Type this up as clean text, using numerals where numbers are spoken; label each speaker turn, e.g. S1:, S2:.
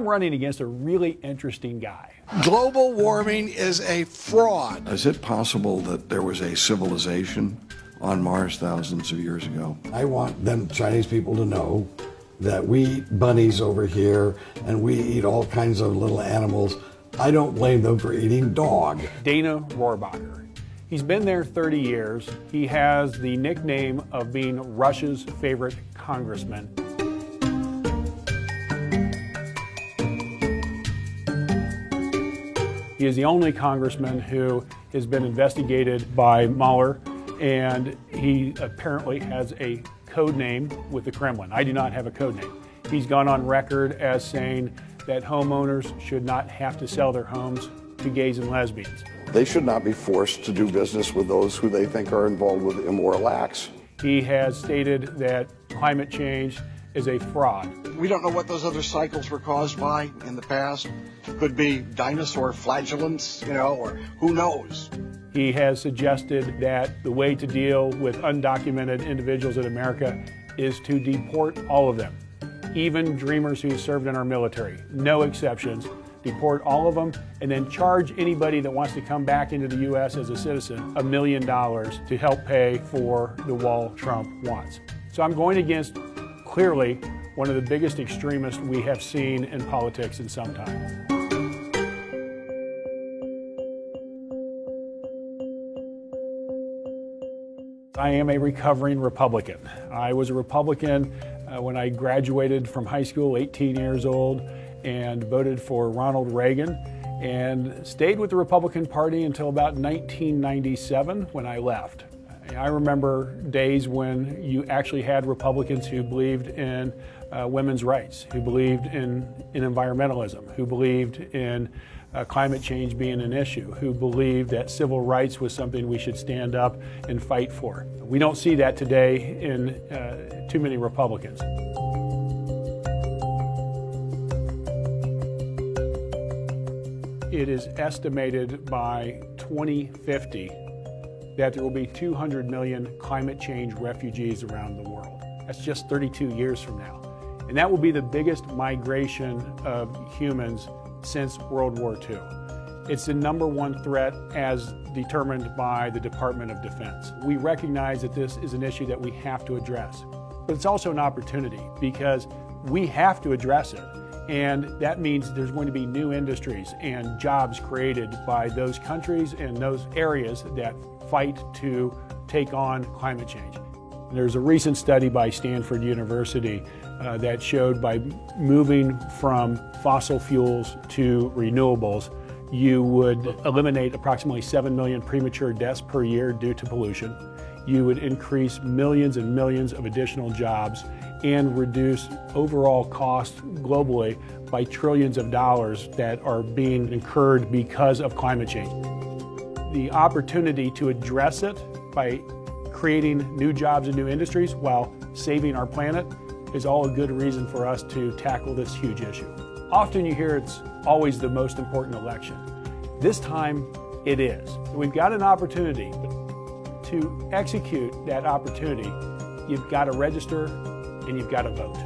S1: I'm running against a really interesting guy.
S2: Global warming is a fraud.
S3: Is it possible that there was a civilization on Mars thousands of years ago?
S4: I want them Chinese people to know that we eat bunnies over here and we eat all kinds of little animals. I don't blame them for eating dog.
S1: Dana Rohrabacher. He's been there 30 years. He has the nickname of being Russia's favorite congressman. He is the only congressman who has been investigated by Mueller, and he apparently has a code name with the Kremlin. I do not have a code name. He's gone on record as saying that homeowners should not have to sell their homes to gays and lesbians.
S3: They should not be forced to do business with those who they think are involved with immoral acts.
S1: He has stated that climate change is a fraud.
S2: We don't know what those other cycles were caused by in the past. Could be dinosaur flagellants, or who knows.
S1: He has suggested that the way to deal with undocumented individuals in America is to deport all of them, even dreamers who served in our military, no exceptions. Deport all of them, and then charge anybody that wants to come back into the U.S. as a citizen $1 million to help pay for the wall Trump wants. So I'm going against, clearly, one of the biggest extremists we have seen in politics in some time. I am a recovering Republican. I was a Republican when I graduated from high school, 18 years old, and voted for Ronald Reagan, and stayed with the Republican Party until about 1997 when I left. I remember days when you actually had Republicans who believed in women's rights, who believed in environmentalism, who believed in climate change being an issue, who believed that civil rights was something we should stand up and fight for. We don't see that today in too many Republicans. It is estimated by 2050 that there will be 200 million climate change refugees around the world. That's just 32 years from now. And that will be the biggest migration of humans since World War II. It's the #1 threat as determined by the Department of Defense. We recognize that this is an issue that we have to address, but it's also an opportunity because we have to address it. And that means there's going to be new industries and jobs created by those countries and those areas that fight to take on climate change. There's a recent study by Stanford University that showed by moving from fossil fuels to renewables, you would eliminate approximately 7 million premature deaths per year due to pollution. You would increase millions and millions of additional jobs and reduce overall costs globally by trillions of dollars that are being incurred because of climate change. The opportunity to address it by creating new jobs and new industries while saving our planet is all a good reason for us to tackle this huge issue. Often you hear it's always the most important election. This time it is. We've got an opportunity, but to execute that opportunity, you've got to register and you've got to vote.